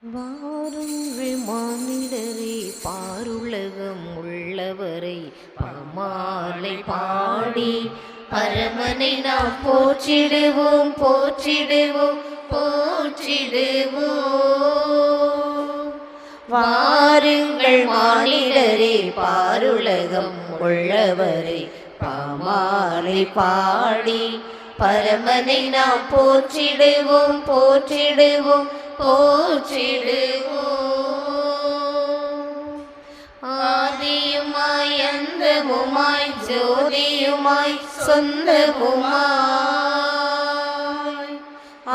வாருங்கள் மானிடரே, பாருலகம் உள்ளவரை பமாலை பாடி பரமனை நாம் போற்றிடுவோம் போற்றிடுவோம் போற்றிடுவோம். வாருங்கள் மானிடரே, பாருலகம் உள்ளவரை பமாலை பாடி பரமனை நாம் போற்றிடுவோம் போற்றிடுவோம் போற்றிடுவோம். ஆதியுமாய் அந்தமுமாய் ஜோதியுமாய் சொந்தமுமாய்,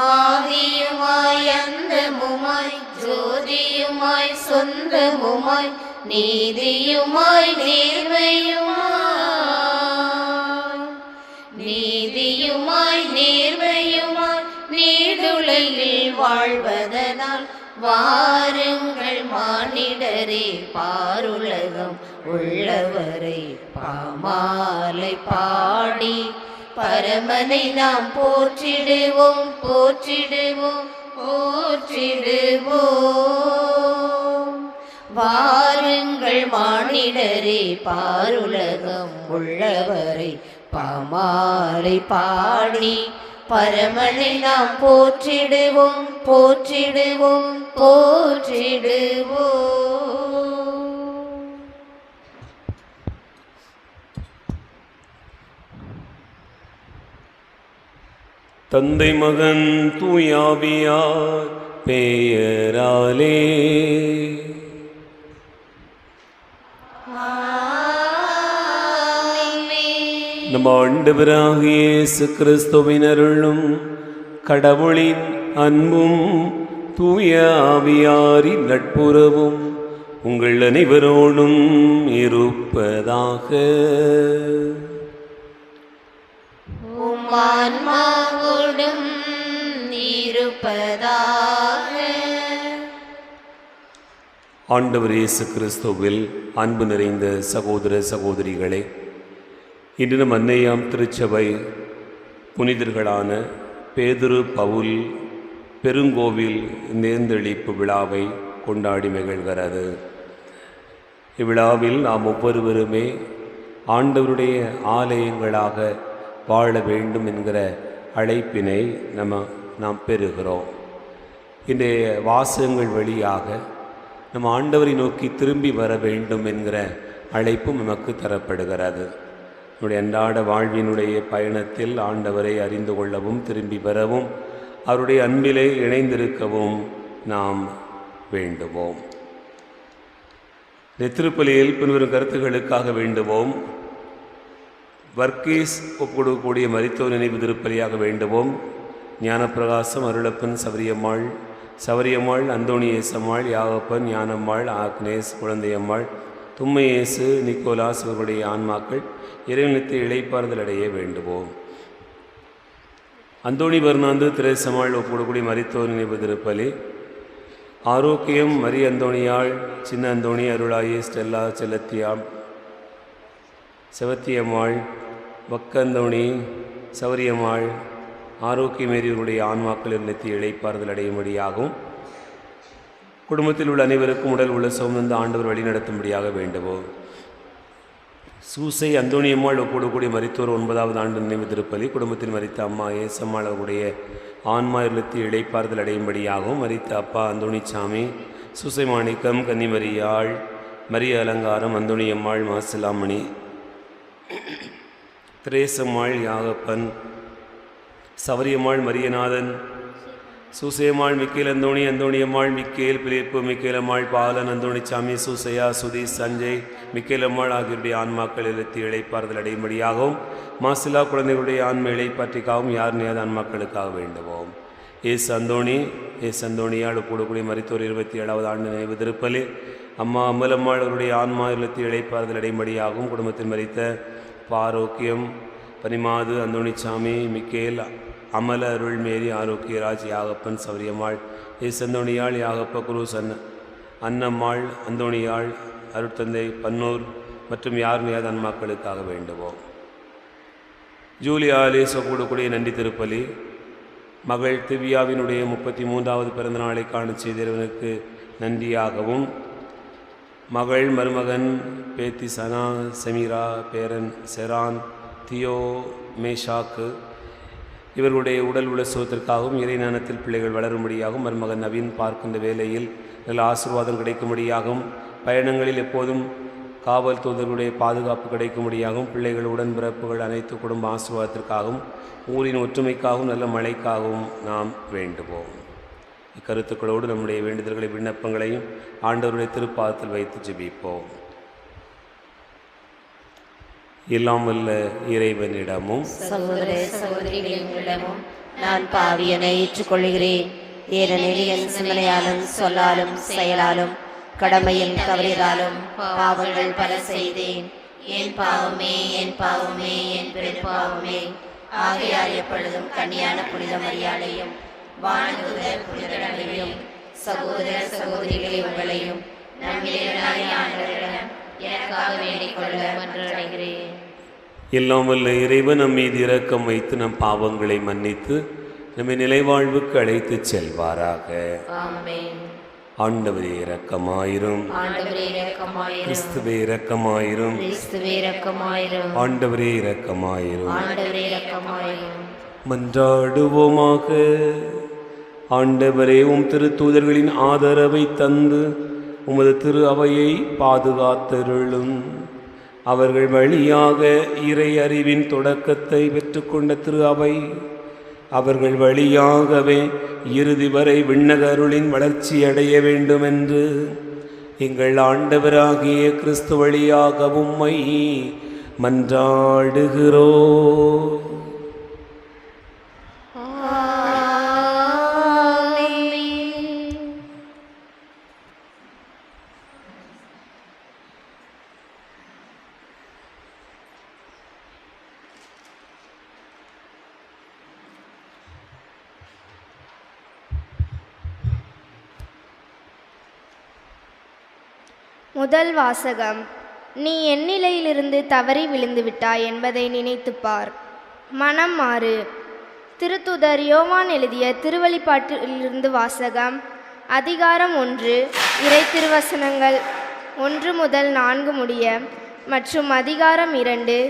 ஆதியுமாய் அந்தமுமாய் ஜோதியுமாய் சொந்தமுமாய், நீதியுமாய் நேர்மையுமாய், நீதியுமாய் நேர்மையுமாய் நீடுலகில் வாழ்வதனால் வாருங்கள் மானிடரே, பாருலகம் உள்ளவரை பமாலை பாடி பரமனை நாம் போற்றிடுவோம் போற்றிடுவோம் போற்றிடுவோம். வாருங்கள் மானிடரே, பாருலகம் உள்ளவரை பமாலை பாடி பரமனை நாம் போற்றிடுவோம் போற்றிடுவோம் போற்றிடுவோம். தந்தை மகன் தூயாவியார் பெயராலே நம் ஆண்டவராகிய இயேசு கிறிஸ்துவின் அருளும் கடவுளின் அன்பும் தூய ஆவியாரின் நட்புறவும் உங்கள் அனைவரோடும் இருப்பதாக. ஆன்மாவோடும் இருப்பதாக. ஆண்டவர் இயேசு கிறிஸ்துவில் அன்பு நிறைந்த சகோதர சகோதரிகளே, இன்று நம் அன்னையாம் திருச்சபை புனிதர்களான பேதுரு பவுல் பெருங்கோவில் நேர்ந்தெளிப்பு விழாவை கொண்டாடி மகிழ்கிறது. இவ்விழாவில் நாம் ஒவ்வொருவருமே ஆண்டவருடைய ஆலயங்களாக வாழ வேண்டும் என்கிற அழைப்பினை நாம் பெறுகிறோம். இன்றைய வாசகங்கள் வழியாக நம் ஆண்டவரை நோக்கி திரும்பி வர வேண்டும் என்கிற அழைப்பும் நமக்கு தரப்படுகிறது. நம்முடைய அன்றாட வாழ்வினுடைய பயணத்தில் ஆண்டவரை அறிந்து கொள்ளவும் திரும்பி வரவும் அவருடைய அன்பிலே இணைந்திருக்கவும் நாம் வேண்டுவோம். திருப்பலியில் பின்வரும் கருத்துக்களுக்காக வேண்டுவோம். வர்க்கீஸ் ஒப்புக்கொடுக்கக்கூடிய மரித்தோர் நினைவு திருப்பலியாக வேண்டுவோம். ஞானப்பிரகாசம் அருளப்பன் சவரியம்மாள், சவரியம்மாள் அந்தோணியேசம்மாள், யாகப்பன் ஞானம்மாள், ஆக்னேஸ் குழந்தையம்மாள், தும்மையேசு நிக்கோலாஸ் இவர்களுடைய ஆன்மாக்கள் இறைவனத்தை இளைப்பாறுதல் அடைய வேண்டுவோம். அந்தோணி பர்னாந்து திரேசம்மாள் ஒப்புக்கொடுக்கூடிய மரித்தோர் நினைவு திருப்பலி. ஆரோக்கியம் மரி அந்தோணியாள், சின்ன அந்தோணி, அருளாயி, ஸ்டெல்லா, செல்லத்தியாம், செவத்தியம்மாள், வக்கந்தோணி, சவரியம்மாள், ஆரோக்கியமேறியவருடைய ஆன்மாக்கள் இல்லத்தை இளைப்பாறுதல் அடையும்படியாகவும் குடும்பத்தில் உள்ள அனைவருக்கும் உடல் உள்ள சுமந்து ஆண்டவர் வழிநடத்தும்படியாக வேண்டுவோம். சூசை அந்தோணியம்மாள் ஒப்புக்கொடுக்கூடிய மரித்தோர் 9வது ஆண்டு நினைவு திருப்பலி. குடும்பத்தில் மரித்த அம்மா ஏசம்மாள் அவருடைய ஆன்மா இல்லத்தை இளைப்பாறுதல் அடையும்படியாகவும் மரித்த அப்பா அந்தோணிச்சாமி, சூசை மாணிக்கம், கன்னிமரியாள், மரிய அலங்காரம், அந்தோணியம்மாள், மாசிலாமணி, திரேசம்மாள், யாகப்பன், சவரியம்மாள், மரியநாதன், சூசையம்மாள், மிக்கேல் அந்தோணி, அந்தோணியம்மாள், மிக்கேல், பிலிப்பு, மிக்கேலம்மாள், பாலன், அந்தோணிச்சாமி, சூசையா, சுதீஷ், சஞ்சய், மிக்கேலம்மாள் ஆகியோருடைய ஆன்மாக்கள் இல்லத்தை இளைப்பாறுதல் அடையும்படியாகவும் மாசிலா குழந்தைகளுடைய ஆன்ம இளைப்பாற்றிக்காகவும் யார் நேத ஆன்மாக்களுக்காக வேண்டுவோம். ஏசு அந்தோணி, ஏசு அந்தோணியால் ஒப்புக்கொடுக்கூடிய மரித்தோர் 27வது ஆண்டு நினைவு திருப்பலி. அம்மா அம்மலம்மாள் அவருடைய ஆன்மா இல்லத்தை இளைப்பாறுதல் அடையும்படியாகவும் குடும்பத்தில் மரித்த பாரோக்கியம், பனிமாது, அந்தோணிச்சாமி, மிக்கேல், அமல, அருள்மேரி, ஆரோக்கியராஜ், யாகப்பன், சவரியம்மாள், ஏசு அந்தோணியாள், யாகப்ப, குருஸ், அன்னம்மாள், அந்தோணியாள், அருட்தந்தை பன்னூர் மற்றும் யார் நேத ஆன்மாக்களுக்காக வேண்டுவோம். ஜூலியாலே சொக்கூடக்கூடிய நன்றி திருப்பலி. மகள் திவ்யாவினுடைய 33வது பிறந்த நாளை காண செய்தவனுக்கு நன்றியாகவும், மகள் மருமகன் பேத்தி சனா, செமீரா, பேரன் செரான், தியோ, மேஷாக்கு இவர்களுடைய உடல் உள்ள சுகத்திற்காகவும், இறை ஞானத்தில் பிள்ளைகள் வளரும்படியாகவும், மருமகன் நவீன் பார்க்கின்ற வேலையில் நல்ல ஆசீர்வாதம் கிடைக்கும்படியாகவும், பயணங்களில் எப்போதும் காவல் தூதர்களுடைய பாதுகாப்பு கிடைக்கும்படியாகவும், பிள்ளைகள் உடன்பிறப்புகள் அனைத்து குடும்ப ஆசீர்வாதத்திற்காகவும், ஊரின் ஒற்றுமைக்காகவும், நல்ல மழைக்காகவும் நாம் வேண்டுவோம். இக்கருத்துக்களோடு நம்முடைய வேண்டுதல்களை விண்ணப்பங்களையும் ஆண்டவருடைய திருப்பாதத்தில் வைத்து ஜெபிப்போம். எல்லாம் வல்ல இறைவனிடமும் சகோதர சகோதரிகளிடமும் நான் பாவியனை ஏற்றுக்கொள்கிறேன். ஏனெனில் என் சிந்தனையாலும் சொல்லாலும் செயலாலும் கடமையில் தவறியதாலும் பாவங்கள் பல செய்தேன். என் பாவமே என் பாவமே என் பெரும் பாவமே. ஆகையால் எப்பொழுதும் கன்னியான புனித மரியாதையும் வானதூதர் புனிதர்களையும் சகோதர சகோதரிகளை உங்களையும் நம்மிடனான ஆண்டவரிடம் எனக்காக வேண்டிக் கொள்ள மன்றாடுகிறேன். எல்லாம் வல்ல இறைவன் நம் மீது இரக்கம் வைத்து நம் பாவங்களை மன்னித்து நம்மை நிலைவாழ்வுக்கு அழைத்துச் செல்வாராக. ஆமென். ஆண்டவரே இரக்கமாயிரும். ஆண்டவரே இரக்கமாயிரும். கிறிஸ்துவே இரக்கமாயிரும். கிறிஸ்துவே இரக்கமாயிரும். ஆண்டவரே இரக்கமாயிரும். ஆண்டவரே இரக்கமாயிரும். மன்றாடுவோமாக. ஆண்டவரே, உம் திருத்தூதர்களின் ஆதரவை தந்து உமது திரு அவையை பாதுகாத்தருளும். அவர்கள் வழியாக இறை அறிவின் தொடக்கத்தை பெற்றுக்கொண்ட திரு அவை அவர்கள் வழியாகவே இறுதி வரை விண்ணக அருளின் வளர்ச்சி அடைய வேண்டுமென்று எங்கள் ஆண்டவராகிய கிறிஸ்து வழியாக உம்மை மன்றாடுகிறோம். முதல் வாசகம். நீ எந்நிலையிலிருந்து தவறி விழுந்து விட்டாய் என்பதை நினைத்துப் பார். மனம் மாறு. திருத்தூதர் யோவான் எழுதிய திருவெளிப்பாட்டிலிருந்து வாசகம். அதிகாரம் 1, இறை திருவசனங்கள் 1 முதல் 4 முடிய மற்றும் அதிகாரம் 2,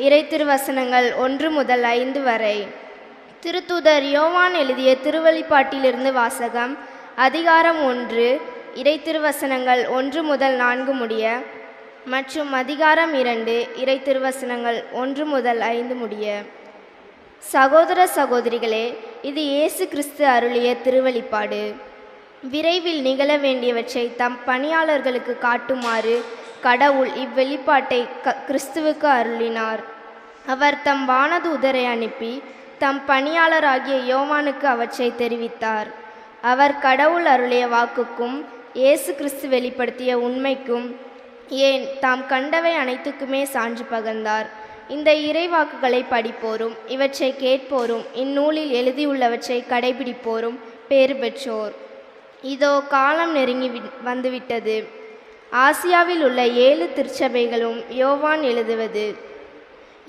இறை திருவசனங்கள் 1 முதல் 5 வரை. திருத்தூதர் யோவான் எழுதிய திருவெளிப்பாட்டிலிருந்து வாசகம். அதிகாரம் 1, இறை திருவசனங்கள் 1 முதல் 4 முடிய மற்றும் அதிகாரம் 2, இறை திருவசனங்கள் 1 முதல் 5 முடிய. சகோதர சகோதரிகளே, இது இயேசு கிறிஸ்து அருளிய திருவெளிப்பாடு. விரைவில் நிகழ வேண்டியவற்றை தம் பணியாளர்களுக்கு காட்டுமாறு கடவுள் இவ்வெளிப்பாட்டை கிறிஸ்துவுக்கு அருளினார். அவர் தம் வானதூதரை அனுப்பி தம் பணியாளராகிய யோவானுக்கு அவற்றை தெரிவித்தார். அவர் கடவுள் அருளிய வாக்குக்கும் இயேசு கிறிஸ்து வெளிப்படுத்திய உண்மைக்கும் ஏன் தாம் கண்டவை அனைத்துக்குமே சான்று பகர்ந்தார். இந்த இறைவாக்குகளை படிப்போரும் இவற்றை கேட்போரும் இந்நூலில் எழுதியுள்ளவற்றை கடைபிடிப்போரும் பேறு பெற்றோர். இதோ காலம் நெருங்கி வந்துவிட்டது. ஆசியாவில் உள்ள 7 திருச்சபைகளும் யோவான் எழுதுவது.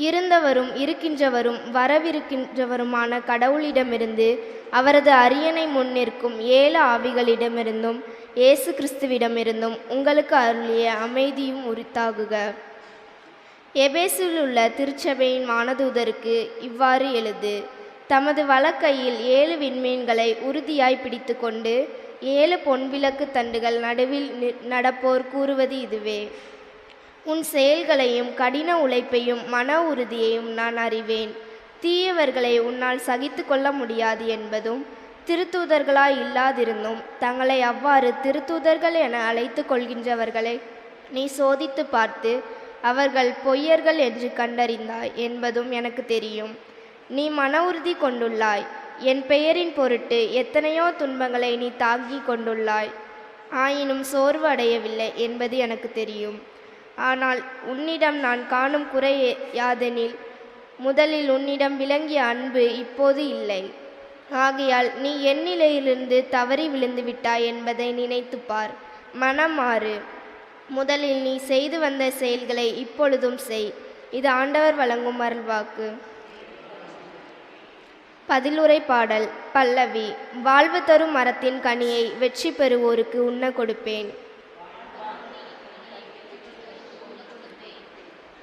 இருந்தவரும் இருக்கின்றவரும் வரவிருக்கின்றவருமான கடவுளிடமிருந்து அவரது அரியணை முன்னிற்கும் 7 ஆவிகளிடமிருந்தும் இயேசு கிறிஸ்துவிடமிருந்தும் உங்களுக்கு அருளிய அமைதியும் உரித்தாகுக. எபேசில் உள்ள திருச்சபையின் வானதூதருக்கு இவ்வாறு எழுது. தமது வலக்கையில் 7 விண்மீன்களை உறுதியாய் பிடித்து கொண்டு 7 பொன்விளக்கு தண்டுகள் நடுவில் நடப்போர் கூறுவது இதுவே. உன் செயல்களையும் கடின உழைப்பையும் மன உறுதியையும் நான் அறிவேன். தீயவர்களை உன்னால் சகித்து கொள்ள முடியாது என்பதும், திருத்தூதர்களாய் இல்லாதிருந்தும் தங்களை அவ்வாறு திருத்தூதர்கள் என அழைத்து கொள்கின்றவர்களை நீ சோதித்து பார்த்து அவர்கள் பொய்யர்கள் என்று கண்டறிந்தாய் என்பதும் எனக்கு தெரியும். நீ மன உறுதி கொண்டுள்ளாய். என் பெயரின் பொருட்டு எத்தனையோ துன்பங்களை நீ தாங்கி கொண்டுள்ளாய். ஆயினும் சோர்வு அடையவில்லை என்பது எனக்கு தெரியும். ஆனால் உன்னிடம் நான் காணும் குறை யாதெனில், முதலில் உன்னிடம் விளங்கிய அன்பு இப்போது இல்லை. ஆகையால் நீ எந்நிலையிலிருந்து தவறி விழுந்து விட்டாய் என்பதை நினைத்துப்பார். மனம் மாறு. முதலில் நீ செய்து வந்த செயல்களை இப்பொழுதும் செய். இது ஆண்டவர் வழங்கும் அருள்வாக்கு. பதிலுரை பாடல் பல்லவி. வாழ்வு தரும் மரத்தின் கனியை வெற்றி பெறுவோருக்கு உண்ண கொடுப்பேன்.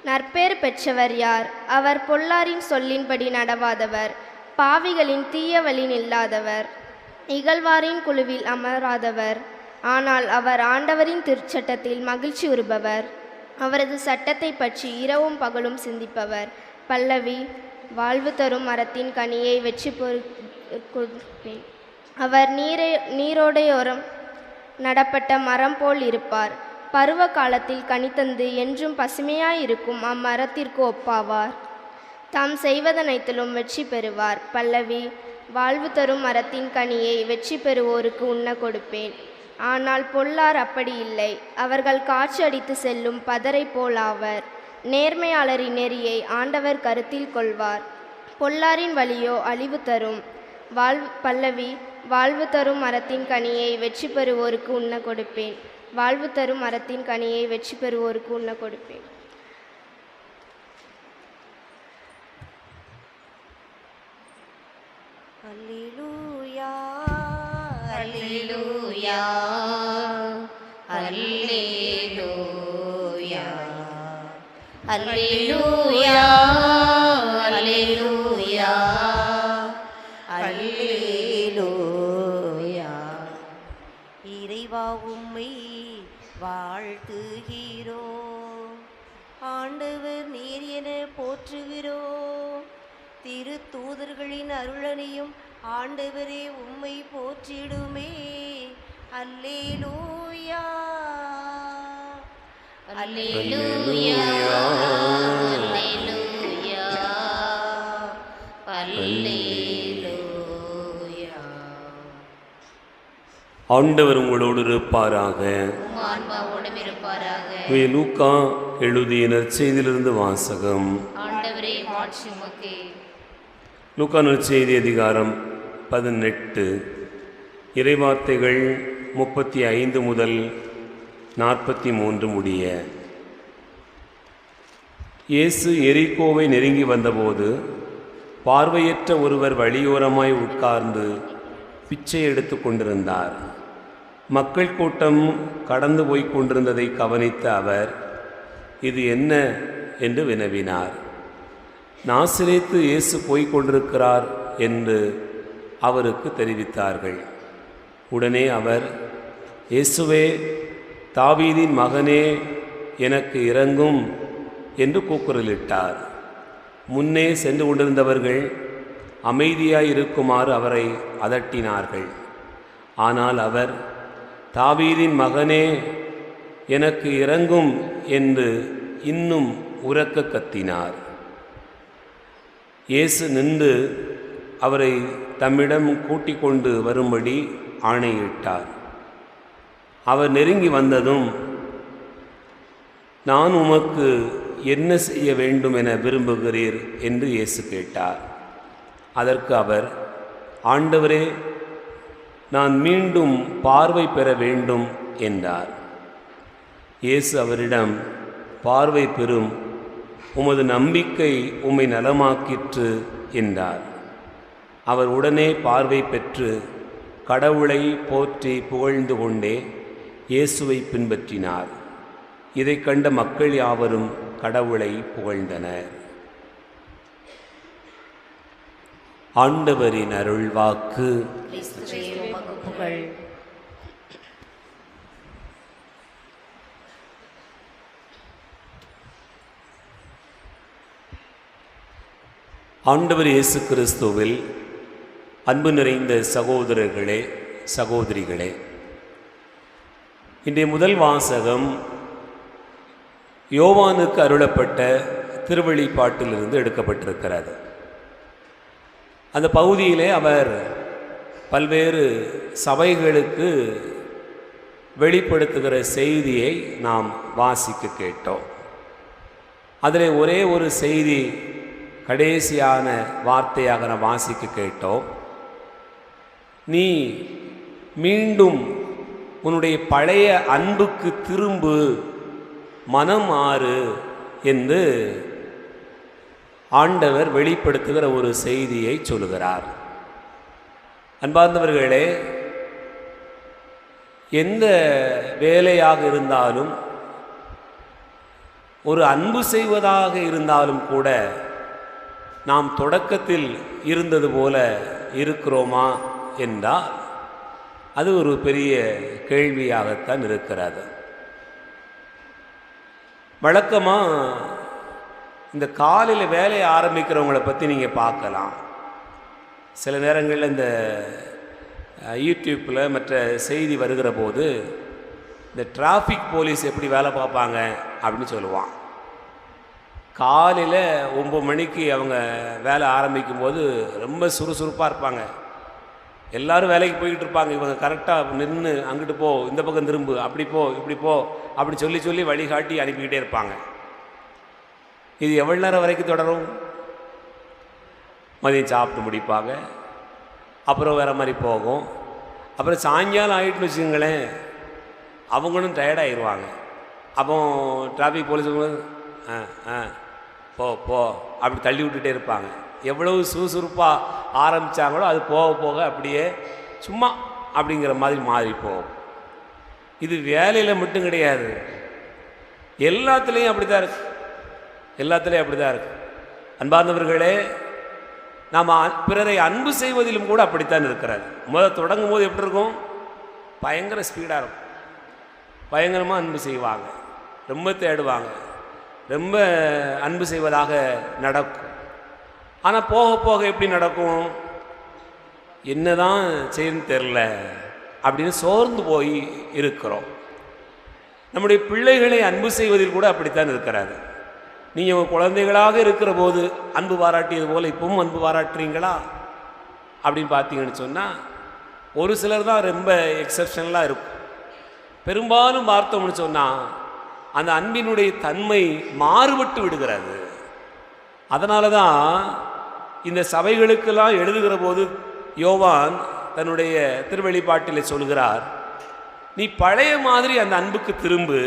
நற்பேறு பெற்றவர் யார்? அவர் பொல்லாரின் சொல்லின்படி நடவாதவர், பாவிகளின் தீய வழி நில்லாதவர், இகழ்வாரின் குழுவில் அமராதவர். ஆனால் அவர் ஆண்டவரின் திருச்சட்டத்தில் மகிழ்ச்சி உறுபவர், அவரது சட்டத்தை பற்றி இரவும் பகலும் சிந்திப்பவர். பல்லவி. வாழ்வு தரும் மரத்தின் கனியை வெற்றி கொடுப்பேன். அவர் நீரோடையோரம் நடப்பட்ட மரம் போல் இருப்பார். பருவ காலத்தில் கனித்தந்து என்றும் பசுமையாயிருக்கும் அம்மரத்திற்கு ஒப்பாவார். தாம் செய்வதனைத்திலும் வெற்றி பெறுவார். பல்லவி. வாழ்வு தரும் மரத்தின் கனியை வெற்றி பெறுவோருக்கு உண்ண கொடுப்பேன். ஆனால் பொல்லார் அப்படி இல்லை, அவர்கள் காற்று அடித்து செல்லும் பதரை போலாவர். நேர்மையாளரின் நெறியை ஆண்டவர் கருத்தில் கொள்வார், பொல்லாரின் வழியோ அழிவு தரும். பல்லவி. வாழ்வு தரும் மரத்தின் கனியை வெற்றி பெறுவோருக்கு உண்ண கொடுப்பேன். வாழ்வு தரும் மரத்தின் கனியை வெற்றி பெறுவோருக்கு உண்ண கொடுப்பேன். அல்லேலூயா அல்லேலூயா அல்லேலூயா அல்லேலூயா அல்லேலூயா அல்லேலூயா. இறைவா உம்மை வாழ்த்துகிறோம், ஆண்டவர் நீர் என போற்றுகிறோம். திரு தூதர்களின் அருளனையும் ஆண்டவரே உம்மை போற்றிடுமே. அல்லேலூயா அல்லேலூயா அல்லேலூயா அல்லேலூயா. ஆண்டவர் உங்களோடு இருப்பாராக. ஆன்மாவோடும் இருப்பாராக. லூக்கா எழுதிய நற்செய்தியிலிருந்து வாசகம். ஆண்டவரே மாட்சி உமக்கே. லூக்கா நற்செய்தி அதிகாரம் 18 இறைவார்த்தைகள் 35 முதல் 43 முடிய. இயேசு எரிகோவை நெருங்கி வந்தபோது பார்வையற்ற ஒருவர் வழியோரமாய் உட்கார்ந்து பிச்சை எடுத்து கொண்டிருந்தார். மக்கள் கூட்டம் கடந்து போய்க் கொண்டிருந்ததை கவனித்த அவர், இது என்ன என்று வினவினார். நாசரேத்து இயேசு போய்க் கொண்டிருக்கிறார் என்று அவருக்கு தெரிவித்தார்கள். உடனே அவர், இயேசுவே, தாவீதின் மகனே, எனக்கு இரங்கும் என்று கூக்குரலிட்டார். முன்னே சென்று கொண்டிருந்தவர்கள் அமைதியாயிருக்குமாறு அவரை அதட்டினார்கள். ஆனால் அவர், தாவீதின் மகனே, எனக்கு இரங்கும் என்று இன்னும் உரக்க கத்தினார். இயேசு நின்று அவரை தம்மிடம் கூட்டிக் கொண்டு வரும்படி ஆணையிட்டார். அவர் நெருங்கி வந்ததும், நான் உமக்கு என்ன செய்ய வேண்டும் என விரும்புகிறீர் என்று இயேசு கேட்டார். அதற்கு அவர், ஆண்டவரே, நான் மீண்டும் பார்வை பெற வேண்டும் என்றார். இயேசு அவரிடம், பார்வை பெறும், உமது நம்பிக்கை உம்மை நலமாக்கிற்று என்றார். அவர் உடனே பார்வை பெற்று கடவுளை போற்றி புகழ்ந்து கொண்டே இயேசுவை பின்பற்றினார். இதை கண்ட மக்கள் யாவரும் கடவுளை புகழ்ந்தனர். ஆண்டவரின் அருள்வாக்கு. கிறிஸ்துவே உமக்கு புகழ். ஆண்டவர் இயேசு கிறிஸ்துவில் அன்பு நிறைந்த சகோதரர்களே, சகோதரிகளே, இன்றைய முதல் வாசகம் யோவானுக்கு அருளப்பட்ட திருவெளிப்பாட்டிலிருந்து எடுக்கப்பட்டிருக்கிறது. அந்த பகுதியிலே அவர் பல்வேறு சபைகளுக்கு வெளிப்படுத்துகிற செய்தியை நாம் வாசிக்க கேட்டோம். அதில் ஒரே ஒரு செய்தி கடைசியான வார்த்தையாக நாம் வாசிக்க கேட்டோம். நீ மீண்டும் உன்னுடைய பழைய அன்புக்கு திரும்பு, மனம் மாறு என்று ஆண்டவர் வெளிப்படுத்துகிற ஒரு செய்தியை சொல்லுகிறார். அன்பார்ந்தவர்களே, எந்த வேலையாக இருந்தாலும், ஒரு அன்பு செய்வதாக இருந்தாலும் கூட நாம் தொடக்கத்தில் இருந்தது போல இருக்கிறோமா என்றால் அது ஒரு பெரிய கேள்வியாகத்தான் இருக்கிறது. வழக்கமாக இந்த காலையில் வேலையை ஆரம்பிக்கிறவங்களை பற்றி நீங்கள் பார்க்கலாம். சில நேரங்களில் இந்த யூடியூப்பில் மற்ற செய்தி வருகிற போது இந்த டிராஃபிக் போலீஸ் எப்படி வேலை பார்ப்பாங்க அப்படின்னு சொல்லுவான். காலையில் 9 மணிக்கு அவங்க வேலை ஆரம்பிக்கும் போது ரொம்ப சுறுசுறுப்பாக இருப்பாங்க. எல்லோரும் வேலைக்கு போய்கிட்டு இருப்பாங்க. இவங்க கரெக்டாக நின்று அங்கிட்டு போ, இந்த பக்கம் திரும்பு, அப்படி போ, இப்படி போ அப்படி சொல்லி வழிகாட்டி அனுப்பிக்கிட்டே இருப்பாங்க. இது எவ்வளோ நேரம் வரைக்கும் தொடரும்? மதியம் சாப்பிட்டு முடிப்பாங்க, அப்புறம் வேறு மாதிரி போகும். அப்புறம் சாயங்காலம் ஆகிட்டுன்னு வச்சுக்கோங்களேன், அவங்களும் டயர்டாகிடுவாங்க. அப்போ டிராஃபிக் போலீஸுங்களும் போ போ அப்படி தள்ளி விட்டுட்டே இருப்பாங்க. எவ்வளவு சுறுசுறுப்பாக ஆரம்பித்தாங்களோ அது போக போக அப்படியே சும்மா அப்படிங்கிற மாதிரி மாறி போகும். இது வேலையில் மட்டும் கிடையாது, எல்லாத்துலேயும் அப்படி தான் இருக்குது. எல்லாத்துலேயும் அப்படி தான் இருக்குது. அன்பார்ந்தவர்களே, நாம் பிறரை அன்பு செய்வதிலும் கூட அப்படித்தான் இருக்கிறது. தொடங்கும் போது எப்படி இருக்கும்? பயங்கர ஸ்பீடாக இருக்கும், பயங்கரமாக அன்பு செய்வாங்க, ரொம்ப தேடுவாங்க, ரொம்ப அன்பு செய்வதாக நடக்கும். ஆனால் போக போக எப்படி நடக்கும்? என்னதான் செய்யணும்னு தெரில அப்படின்னு சோர்ந்து போய் இருக்கிறோம். நம்முடைய பிள்ளைகளை அன்பு செய்வதில் கூட அப்படித்தான் இருக்கிறாரு. நீங்கள் உங்கள் குழந்தைகளாக இருக்கிற போது அன்பு பாராட்டியது போல் இப்பவும் அன்பு பாராட்டுறீங்களா அப்படின்னு பார்த்தீங்கன்னு சொன்னால் ஒரு சிலர் தான் ரொம்ப எக்ஸப்ஷனலாக இருக்கும். பெரும்பாலும் பார்த்தோம்னு சொன்னால் அந்த அன்பினுடைய தன்மை மாறுபட்டு விடுகிறது. அதனால தான் இந்த சபைகளுக்கெல்லாம் எழுதுகிற போது யோவான் தன்னுடைய திருவெளிப்பாட்டில் சொல்கிறார், நீ பழைய மாதிரி அந்த அன்புக்கு திரும்பு,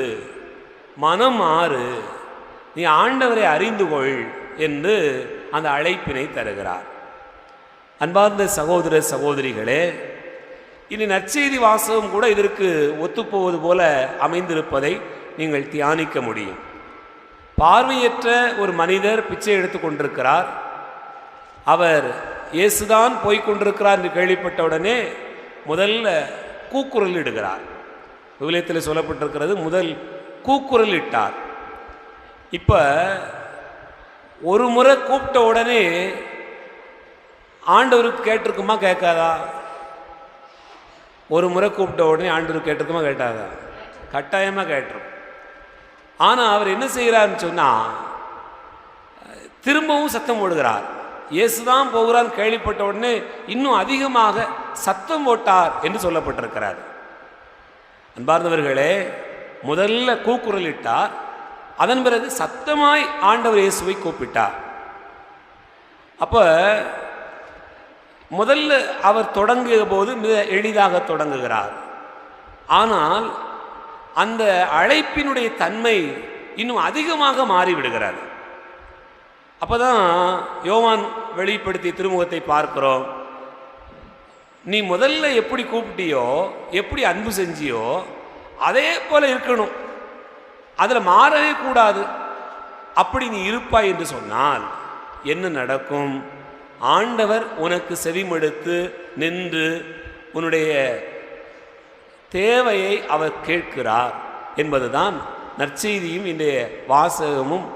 மனம் மாறு, நீ ஆண்டவரை அறிந்து கொள் என்று அந்த அழைப்பினை தருகிறார். அன்பார்ந்த சகோதர சகோதரிகளே, இனி நற்செய்தி வாசகம் கூட இதற்கு ஒத்துப்போவது போல அமைந்திருப்பதை நீங்கள் தியானிக்க முடியும். பார்வையற்ற ஒரு மனிதர் பிச்சை எடுத்து கொண்டிருக்கிறார். அவர் இயேசுதான் போய்கொண்டிருக்கிறார் என்று கேள்விப்பட்டவுடனே முதல்ல கூக்குரல் இடுகிறார். விவிலியத்தில் சொல்லப்பட்டிருக்கிறது, முதல் கூக்குரல் இட்டார். இப்போ ஒரு முறை கூப்பிட்ட உடனே ஆண்டவருக்கு கேட்டிருக்குமா கேட்காதா? ஒரு முறை கூப்பிட்ட உடனே ஆண்டவருக்கு கேட்டிருக்குமா கேட்டாதா? கட்டாயமாக கேட்டிருக்கும். ஆனால் அவர் என்ன செய்கிறார்னு சொன்னால் திரும்பவும் சத்தம் போடுகிறார். இயேசுதான் போகிறான்னு கேள்விப்பட்ட உடனே இன்னும் அதிகமாக சத்தம் போட்டார் என்று சொல்லப்பட்டிருக்கிறார். அன்பார்ந்தவர்களே, முதல்ல கூக்குரல் இட்டார், அதன் பிறகு சத்தமாய் ஆண்டவர் இயேசுவை கூப்பிட்டார். அப்போ முதல்ல அவர் தொடங்கிய போது மிக எளிதாக தொடங்குகிறார். ஆனால் அந்த அழைப்பினுடைய தன்மை இன்னும் அதிகமாக மாறிவிடுகிறது. அப்போ தான் யோவான் வெளிப்படுத்திய திருமுகத்தை பார்க்கிறோம். நீ முதல்ல எப்படி கூப்பிட்டியோ, எப்படி அன்பு செஞ்சியோ அதே போல இருக்கணும், அதில் மாறவே கூடாது. அப்படி நீ இருப்பாய் என்று சொன்னால் என்ன நடக்கும்? ஆண்டவர் உனக்கு செவிமடுத்து நின்று உன்னுடைய தேவையை அவர் கேட்கிறார் என்பதுதான் நற்செய்தியும் இன்றைய வாசகமும்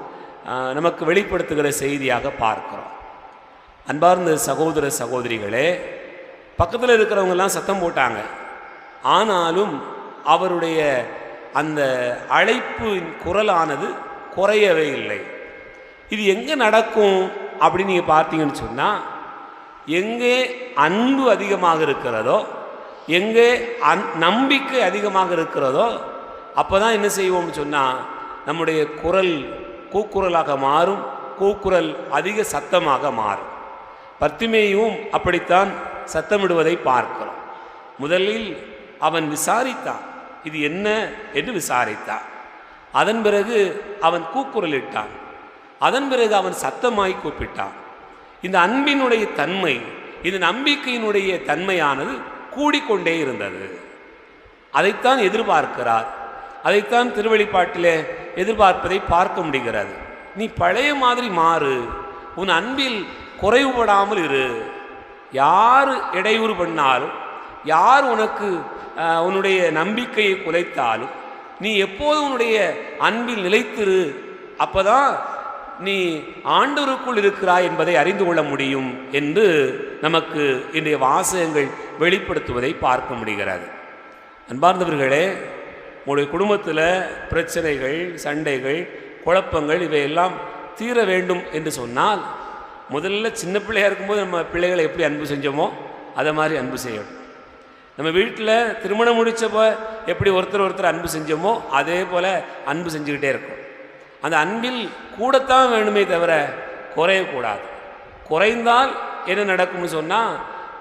நமக்கு வெளிப்படுத்துகிற செய்தியாக பார்க்கிறோம். அன்பார்ந்த சகோதர சகோதரிகளே, பக்கத்தில் இருக்கிறவங்கெல்லாம் சத்தம் போட்டாங்க, ஆனாலும் அவருடைய அந்த அழைப்பின் குரலானது குறையவே இல்லை. இது எங்கே நடக்கும் அப்படின்னு நீங்கள் பார்த்தீங்கன்னு சொன்னால், எங்கே அன்பு அதிகமாக இருக்கிறதோ, எங்கே நம்பிக்கை அதிகமாக இருக்கிறதோ அப்போ தான் என்ன செய்வோம்னு சொன்னால் நம்முடைய குரல் கூக்குரலாக மாறும், கூக்குரல் அதிக சத்தமாக மாறும். பர்த்திமேயும் அப்படித்தான் சத்தமிடுவதை பார்க்கிறோம். முதலில் அவன் விசாரித்தான், இது என்ன என்று விசாரித்தான். அதன் பிறகு அவன் கூக்குரலிட்டான். அதன் பிறகு அவன் சத்தமாய் கூப்பிட்டான். இந்த அன்பினுடைய தன்மை, இந்த நம்பிக்கையினுடைய தன்மையானது கூடிக்கொண்டே இருந்தது. அதைத்தான் எதிர்பார்க்கிறார். அதைத்தான் திருவெளிப்பாட்டிலே எதிர்பார்ப்பதை பார்க்க முடிகிறது. நீ பழைய மாதிரி மாறு, உன் அன்பில் குறைவுபடாமல் இரு. யார் இடையூறு பண்ணாலும், யார் உனக்கு உன்னுடைய நம்பிக்கையை குலைத்தாலும், நீ எப்போதும் உன்னுடைய அன்பில் நிலைத்திரு. அப்போதான் நீ ஆண்டவருக்குள் இருக்கிறாய் என்பதை அறிந்து கொள்ள முடியும் என்று நமக்கு இன்றைய வாசகங்கள் வெளிப்படுத்துவதை பார்க்க முடிகிறது. அன்பார்ந்தவர்களே, உங்களுடைய குடும்பத்தில் பிரச்சனைகள், சண்டைகள், குழப்பங்கள் இவையெல்லாம் தீர வேண்டும் என்று சொன்னால், முதல்ல சின்ன பிள்ளையாக இருக்கும்போது நம்ம பிள்ளைகளை எப்படி அன்பு செஞ்சோமோ அதை மாதிரி அன்பு செய்யணும். நம்ம வீட்டில் திருமணம் முடித்தப்போ எப்படி ஒருத்தர் அன்பு செஞ்சோமோ அதே போல் அன்பு செஞ்சுக்கிட்டே இருக்கும். அந்த அன்பில் கூடத்தான் வேணுமே தவிர குறையக்கூடாது. குறைந்தால் என்ன நடக்கும்னு சொன்னால்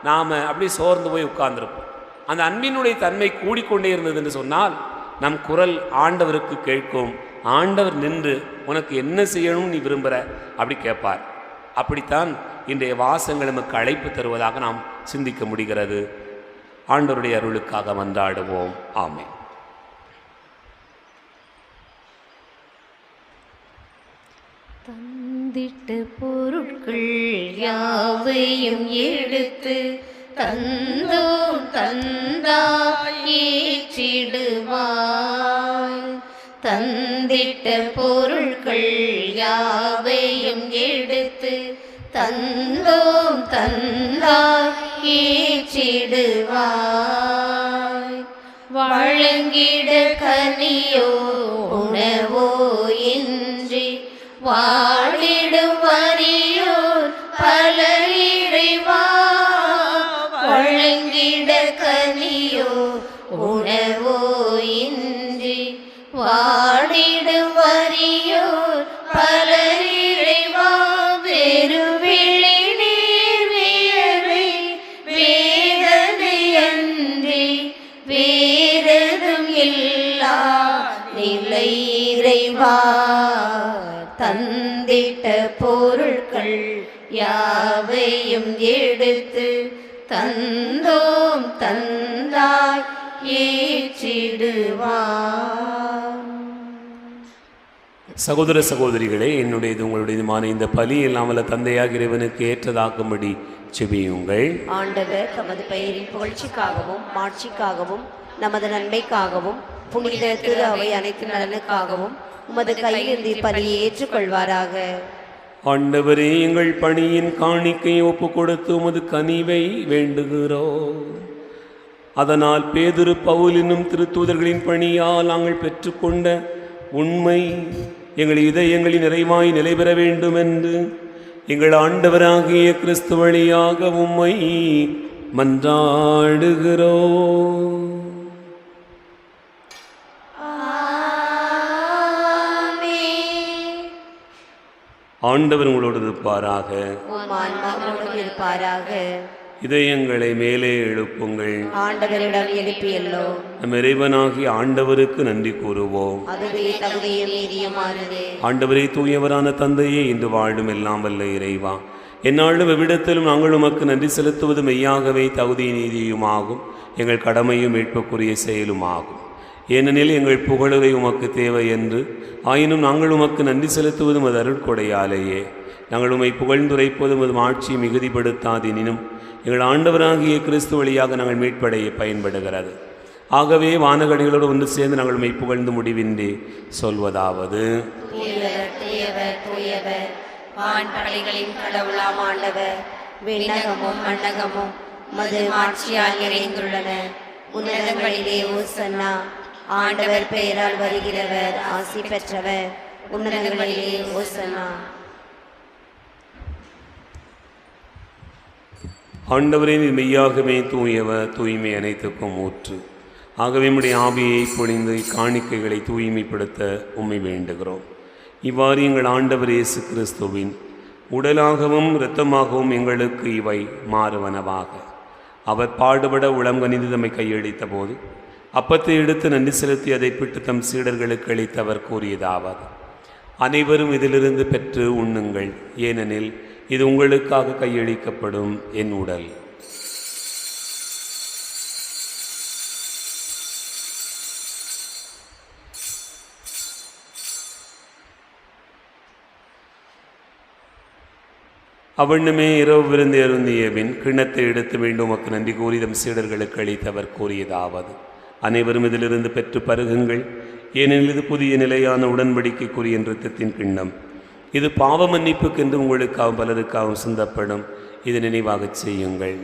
நாம் அப்படி சோர்ந்து போய் உட்கார்ந்துருப்போம். அந்த அன்பினுடைய தன்மை கூடிக்கொண்டே இருந்ததுன்னு சொன்னால் நம் குரல் ஆண்டவருக்கு கேட்கும். ஆண்டவர் நின்று உனக்கு என்ன செய்யணும்னு நீ விரும்புகிற அப்படி கேட்பார். அப்படித்தான் இன்றைய வாசகங்கள் நமக்கு அழைப்பு தருவதாக நாம் சிந்திக்க முடிகிறது. ஆண்டவருடைய அருளுக்காக மன்றாடுவோம். ஆமென். தந்திட்ட பொருட்கள் யாவையும் எடுத்து தந்தோம் தந்தாய் ஏற்றிடுவாய். தந்திட்ட பொருட்கள் யாவையும் எடுத்து தந்தோம் தந்தாய் ஏற்றிடுவாய். வழங்கிட கனியோ உணவோ இன்றி வாழிடும் வறியோர் பல இறைவா. வழங்கிட கனியோ உணவோ இன்றி வாழிடும் வறியோர் பல இறைவா. வெறுவிழி நீர் வியர்வை வேதனை அன்றி வேறதும் இல்லா நிலை இறைவா. தந்திட்ட பொருட்கள் யாவையும் எடுத்து தந்தோம் தந்தாய் ஏற்றிடுவாய். சகோதர சகோதரிகளே, என்னுடையது உங்களுடையதுமான இந்த பலி இல்லாமல் தந்தையாக இறைவனுக்கு ஏற்றதாக்கும்படி செபியுங்கள். ஆண்டவர் தமது பெயரின் புகழ்ச்சிக்காகவும் மாட்சிக்காகவும் நமது நன்மைக்காகவும் புனித திரு அவை அனைத்து நலனுக்காகவும் உமது கையிலிருந்து பலியை ஏற்றுக்கொள்வாராக. ஆண்டவரே, எங்கள் பணியின் காணிக்கை ஒப்பு கொடுத்து உமது கனிவை வேண்டுகிறோம். அதனால் பேதுரு, பவுல் என்னும் திருத்தூதர்களின் பணியால் நாங்கள் பெற்றுக்கொண்ட உண்மை எங்கள் இதயங்களின் நிறைவாய் நிலை பெற வேண்டும் என்று எங்கள் ஆண்டவராகிய கிறிஸ்து வழியாக உம்மை மன்றாடுகிறோம். ஆண்டவர் உங்களோடு இருப்பாராக. இதயங்களை மேலே எழுப்புங்கள். ஆண்டவரிடம் எழுப்பியல்லோ. நம் இறைவனாகி ஆண்டவருக்கு நன்றி கூறுவோம். ஆண்டவரே, தூயவரான தந்தையே, இன்று வாழும் எல்லாம் வல்ல இறைவா, எந்நாளும் எவ்விடத்திலும் நாங்கள் உமக்கு நன்றி செலுத்துவது மெய்யாகவே தகுதி நீதியுமாகும், எங்கள் கடமையும் மீட்புக்குரிய செயலுமாகும். ஏனெனில் எங்கள் புகழுரை உமக்கு தேவை என்று, ஆயினும் நாங்கள் உமக்கு நன்றி செலுத்துவதும் அது அருட்கொடையாலேயே. நாங்கள் உம்மை புகழ்ந்துரைப்பதும் அது ஆட்சியை மிகுதிப்படுத்தாதெனினும் எங்கள் ஆண்டவராகிய கிறிஸ்து வழியாக நாங்கள் மீட்படைய பயன்படுகிறது. ஆகவே வானகடிகளோடு ஒன்று சேர்ந்து நாங்கள் உம்மை புகழ்ந்து முடிவின்றி சொல்வதாவது: வான்படைகளின் கடவுளாம் ஆண்டவர், விண்ணகமும் மண்ணகமும் மது ஆட்சியால் நிறைந்துள்ளன. உன்னதங்களிலே ஓசன்னா. ஆண்டவர் பெயரால் வருகிறவர் ஆசி பெற்றவர். உன்னதங்களிலே ஓசன்னா. ஆண்டவரே, நீர் மெய்யாகவே தூயவர், தூய்மை அனைத்துக்கும் ஊற்று. ஆகவே உம்முடைய ஆவியை பொழிந்து காணிக்கைகளை தூய்மைப்படுத்த உம்மை வேண்டுகிறோம். இவ்வாறு எங்கள் ஆண்டவர் இயேசு கிறிஸ்துவின் உடலாகவும் இரத்தமாகவும் எங்களுக்கு இவை மாறுவனவாக. அவர் பாடுபட உளங்கனிந்து தம்மை கையளித்த போது அப்பத்தை எடுத்து நன்றி செலுத்தி அதை பிட்டு தம் சீடர்களுக்கு அளித்து அவர் கூறியதாவது: அனைவரும் இதிலிருந்து பெற்று உண்ணுங்கள், ஏனெனில் இது உங்களுக்காக கையளிக்கப்படும் என் உடல். அவனுமே இரவு விருந்து அருந்திய பின் கிண்ணத்தை எடுத்து மீண்டும் உமக்கு நன்றி கூறி தம் சீடர்களுக்கு அளித்தவர் கூறியதாவது: அனைவரும் இதிலிருந்து பெற்று பருகுங்கள், ஏனெனில் இது புதிய நிலையான உடன்படிக்கைக்குரிய இரத்தத்தின் கிண்ணம். இது பாவ மன்னிப்புக்கென்று உங்களுக்காகவும் பலருக்காகவும் சிந்தப்படும். இது நினைவாகச் செய்யுங்கள்.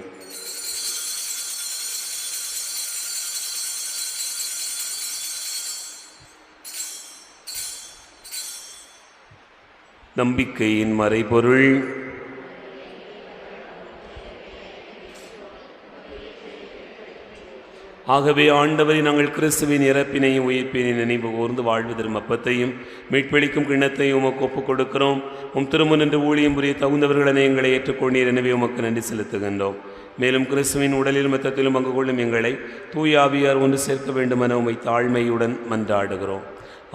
நம்பிக்கையின் மறைபொருள். ஆகவே ஆண்டவரை நாங்கள் கிறிஸ்துவின் இறப்பினையும் உயிர்ப்பினையும் நினைவு கூர்ந்து வாழ்வு தரும் அப்பத்தையும் மீட்பளிக்கும் கிண்ணத்தையும் உமக்கு ஒப்புக் கொடுக்கிறோம். திருமுன் நின்று ஊழியம் புரிய தகுந்தவர்களென எங்களை ஏற்றுக்கொண்டீர். எனவே உமக்கு நன்றி செலுத்துகின்றோம். மேலும் கிறிஸ்துவின் உடலிலும் மொத்தத்திலும் பங்கு கொள்ளும் எங்களை தூய ஆவியார் ஒன்று சேர்க்க வேண்டுமென உம்மை தாழ்மையுடன் மன்றாடுகிறோம்.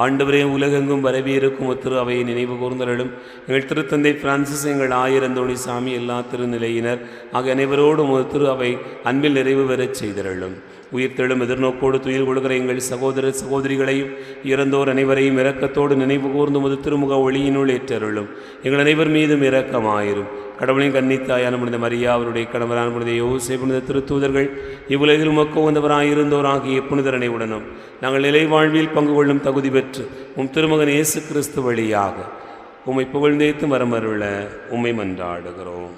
ஆண்டவரே, உலகெங்கும் வரவியிருக்கும் திரு அவையை நினைவு கூர்ந்தருளும். எங்கள் திருத்தந்தை பிரான்சிஸ், எங்கள் ஆயர் அந்தோணி சாமி, எல்லா திருநிலையினர் ஆகிய அனைவரோடும் திரு அவை அன்பில் நிறைவு பெறச் செய்தருளும். உயிர்த்தெழும் எதிர்நோக்கோடு துயில் கொள்கிற எங்கள் சகோதர சகோதரிகளையும் இறந்தோர் அனைவரையும் இரக்கத்தோடு நினைவு கூர்ந்து திருமுக ஒளியினுள் ஏற்றருளும். எங்கள் அனைவர் மீதும் இரக்கமாயிரும். கடவுளின் கன்னித்தாயான புனித மரியா, அவருடைய கணவரான புனித யோசேப்பு, புனித திருத்தூதர்கள், இவ்வுலகில் உமக்கு உகந்தவராயிருந்தோர் ஆகிய புனிதர் அனைவருடனும் நாங்கள் நிலை வாழ்வில் பங்கு கொள்ளும் தகுதி பெற்று திருமகன் இயேசு கிறிஸ்து வழியாக உம்மை புகழ்ந்தேத்து வரமருள உம்மை மன்றாடுகிறோம்.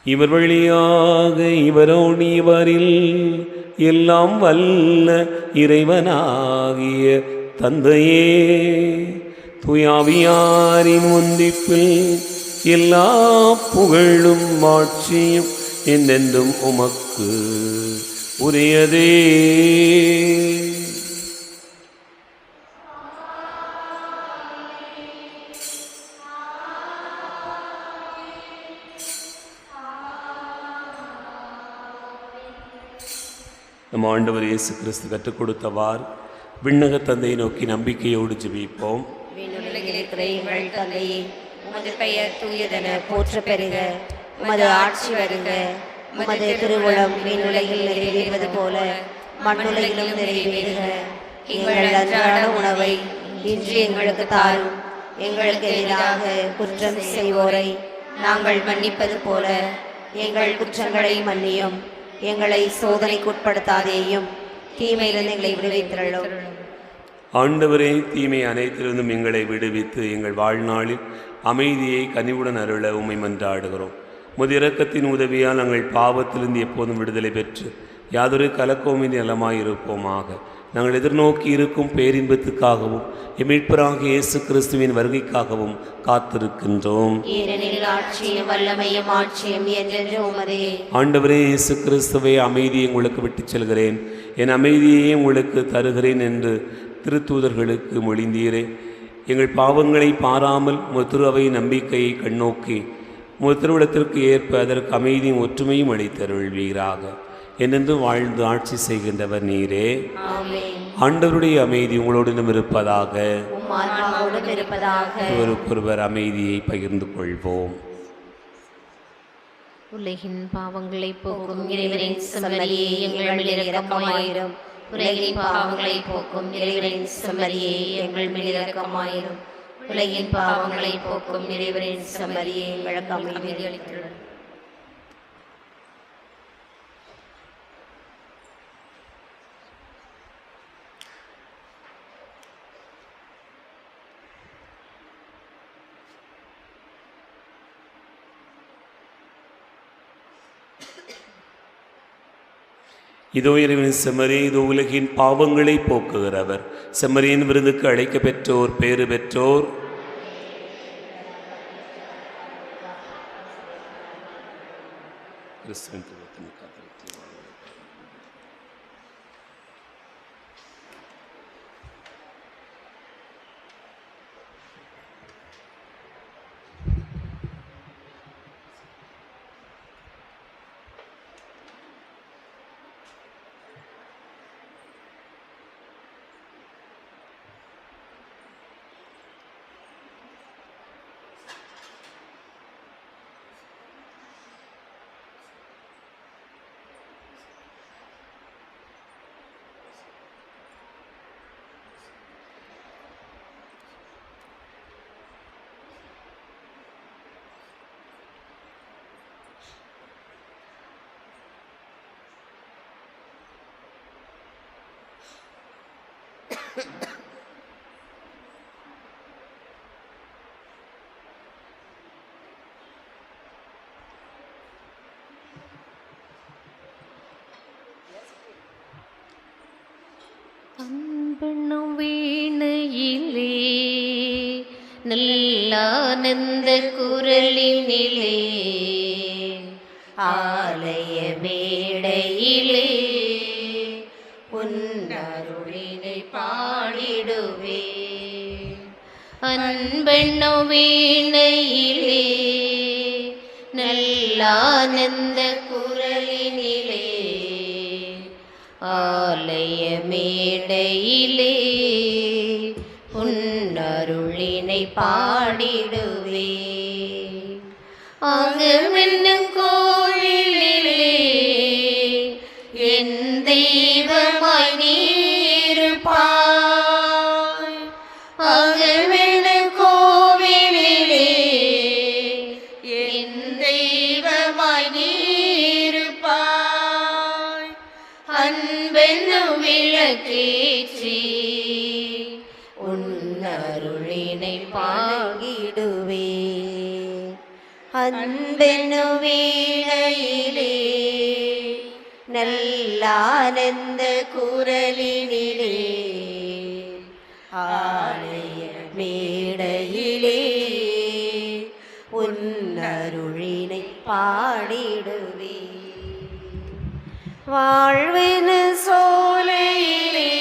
இவர் வழியாக இவரோடு இவரில் எல்லாம் வல்ல இறைவனாகிய தந்தையே, தூயாவியாரின் ஒன்றிப்பில் எல்லா புகழும் மாட்சியும் என்றென்றும் உமக்கு உரியதே. நம் ஆண்டவர் இயேசு கிறிஸ்து கற்றுக் கொடுத்தவாறு விண்ணக தந்தையை நோக்கி நம்பிக்கையோடு ஜெபிப்போம். எங்கள் தந்தையே, உமது பெயர் தூயதென போற்ற பெறுக. உமது ஆட்சி வருக. உமது திருவுளம் விண்ணுலகில் நிறைவேறுவது போல மண்ணுலகிலும் நிறைவேறுக. எங்கள் அன்றாட உணவை இன்று எங்களுக்கு தாரும். எங்களுக்கு எதிராக குற்றம் செய்வோரை நாங்கள் மன்னிப்பது போல எங்கள் குற்றங்களை மன்னியும். எங்களை சோதனைக்குட்படுத்தாதேயும், தீமையிலிருந்து எங்களை விடுவித்தருளும். ஆண்டவரே, தீமை அனைத்திலிருந்தும் எங்களை விடுவித்து எங்கள் வாழ்நாளில் அமைதியை கனிவுடன் அருள உம்மை மன்றாடுகிறோம். உமது இரக்கத்தின் உதவியால் நாங்கள் பாவத்திலிருந்து எப்போதும் விடுதலை பெற்று யாதொரு கலக்கோமின்றி நலமாயிருப்போமாக. நாங்கள் எதிர்நோக்கி இருக்கும் பேரின்பத்துக்காகவும் மீட்பராக இயேசு கிறிஸ்துவின் வருகைக்காகவும் காத்திருக்கின்றோம். ஆண்டவரே இயேசு கிறிஸ்துவை, அமைதியை உங்களுக்கு விட்டுச் செல்கிறேன், என் அமைதியையே உங்களுக்கு தருகிறேன் என்று திருத்தூதர்களுக்கு மொழிந்தீரே. எங்கள் பாவங்களை பாராமல் திரு அவை நம்பிக்கையை கண்ணோக்கி திருவிடத்திற்கு ஏற்ப அதற்கு அமைதியும் ஒற்றுமையும் அளித்தருள்வீராக. என்னென்று வாழ்ந்து ஆட்சி செய்கின்றவர் நீரே. ஆண்டவருடைய அமைதி உங்களோடும் இருப்பதாக. ஒருவருக்கொருவர் அமைதியை பகிர்ந்து கொள்வோம். உலகின் பாவங்களை போக்கும் இறைவனின் செம்மறியே, எங்கள் மேல் இரக்கமாயிரும். உலகின் பாவங்களை போக்கும் இறைவனின் செம்மறியே, எங்கள் மேல் இரக்கமாயிரும். உலகின் பாவங்களை போக்கும் இறைவனின் செம்மறியே, எங்களுக்கு அமைதி அளித்துள்ளது. இதோ இறைவனின் செம்மறி, இதோ உலகின் பாவங்களை போக்குகிறவர். செம்மறியின் விருதுக்கு அழைக்க பெற்றோர் பேறு பெற்றோர். கிறிஸ்துவின் அன்பெண்ணும் வீணையிலே நல்லானந்த குரலினிலே ஆலய மேடையிலே உன்னருளினை பாடிடுவே. அன்பெண்ணும் வீணையிலே நல்லானந்த குரலினிலே ஆலய மேடையிலே உன்னருளினை பாடிடுவே. அகமென்னும் கோவிலிலே என் தெய்வமாய் நீ இருப்பாய். அகமென்னும் கோவிலிலே என் தெய்வமாய் நீ இருப்பாய். அன்பென்னும் விளக்கேற்றி உன்னருளினை பாடிடுவே. அன்பென்னும் வீணையிலே நல்லானந்த குரலினிலே ஆலய மேடையிலே உன்னருளினை பாடிடுவே. வாழ்வெனு சோலையிலே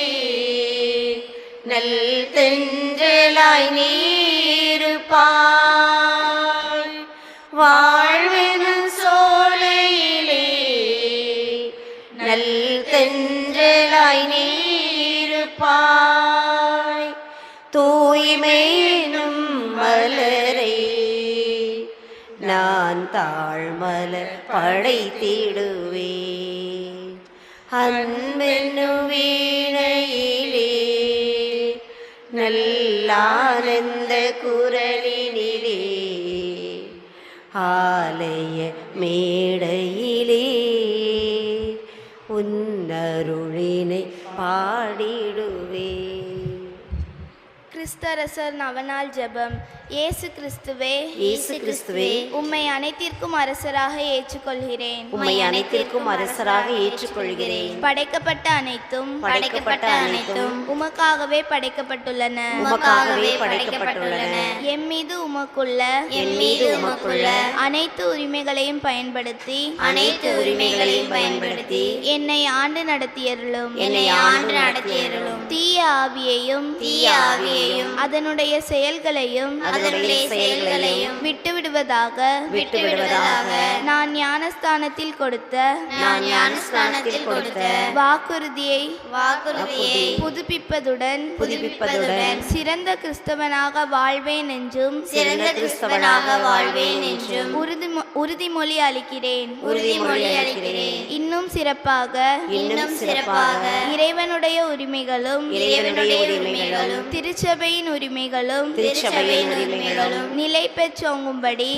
நல் தென்றலாய் நீ இருப்பாய். வாழ்வெனு சோலையிலே நல் தென்றலாய் நீ இருப்பாய். தூய்மையினும் மலரை நான் தாழ்மலர் படைத்திடுவே. அன்பென்னும் வீணையிலே நல்லானந்த குரலினிலே ஆலய மேடையிலே உன்னருளினை பாடிடுவே. கிறிஸ்தரசர் நவநாள் ஜெபம். இயேசு கிறிஸ்துவே, இயேசு கிறிஸ்துவே, உம்மை அனைத்திற்கும் அரசராக ஏற்றுக்கொள்கிறேன். உம்மை அனைத்திற்கும் அரசராக ஏற்றுக்கொள்கிறேன். படைக்கப்பட்ட அனைத்தும் அனைத்தும் உமக்காகவே படைக்கப்பட்டுள்ளன. உமக்காகவே படைக்கப்பட்டுள்ளன. எம் மீது உமக்குள்ள அனைத்து உரிமைகளையும் பயன்படுத்தி என்னை ஆண்டு நடத்தியருளும். தீய ஆவியையும் அதனுடைய செயல்களையும் விட்டுவிடுவதாக நான் ஞானஸ்தானத்தில் கொடுத்த வாக்குறுதியை புதுப்பிப்பதுடன் சிறந்த கிறிஸ்தவனாக வாழ்வேன் என்றும் உறுதிமொழி அளிக்கிறேன். இன்னும் சிறப்பாக இறைவனுடைய உரிமைகளும் திருச்சபையின் உரிமைகளும் நிலை பெற்றோங்கும்படி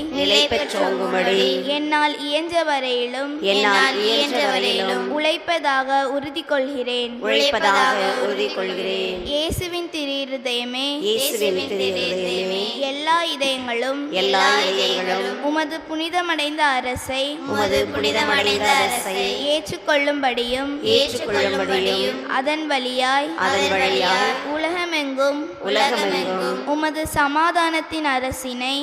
என்னால் இயன்ற வரையிலும் உழைப்பதாக உறுதி கொள்கிறேன். இயேசுவின் திரு இருதயமே, எல்லா இதயங்களும் உமது புனிதமடைந்த அரசை ஏற்றுக்கொள்ளும்படியும் அதன் வழியாய் உலகமெங்கும் உமது சமாதானத்தின் அரசினை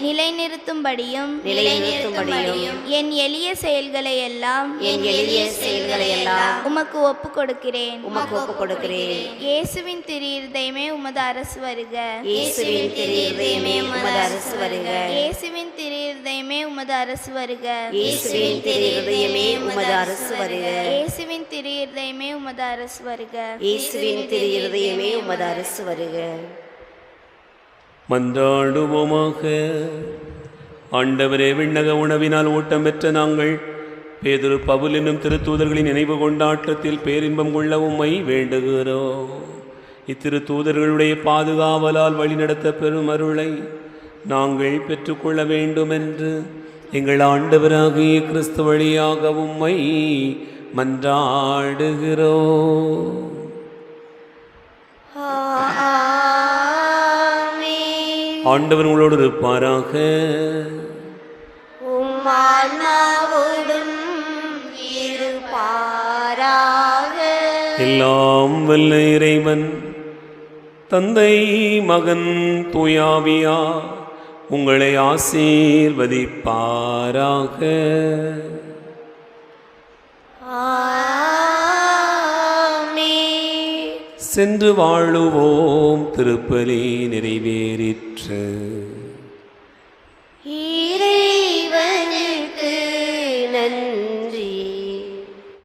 நிலைநிறுத்தும்படியும் என் எளிய செயல்களை எல்லாம் உமக்கு ஒப்பு கொடுக்கிறேன். இயேசுவின் திரு இருதயமே உமது அரசு வருக. இயேசுவின் திரு இருதயமே உமது அரசு வருக. இயேசுவின் திரு இருதயமே உமது அரசு வருக. இயேசுவின் திரு இருதயமே உமது அரசு வருக. இயேசுவின் திரு இருதயமே உமது அரசு வருக. இயேசுவின் திரு இருதயமே உமது அரசு வருக. மன்றாடுவோமாக. ஆண்டவரே, விண்ணக உணவினால் ஊட்டம் பெற்ற நாங்கள் பேதுரு, பவுல் என்னும் திருத்தூதர்களின் நினைவு கொண்டாட்டத்தில் பேரின்பம் கொள்ள உம்மை வேண்டுகிறோம். இத்திருத்தூதர்களுடைய பாதுகாவலால் வழிநடத்த பெறும் அருளை நாங்கள் பெற்றுக்கொள்ள வேண்டும் என்று எங்கள் ஆண்டவராகிய கிறிஸ்து வழியாக உம்மை மன்றாடுகிறோம். ஆண்டவர் உங்களோடு இருப்பாராக. உம்மானாவோடும் இருப்பாராக. எல்லாம் வல்ல இறைவன் தந்தை மகன் தூயாவியா உங்களை ஆசீர்வதிப்பாராக. சென்று வாழுவோம். திருப்பலி நிறைவேறிற்று.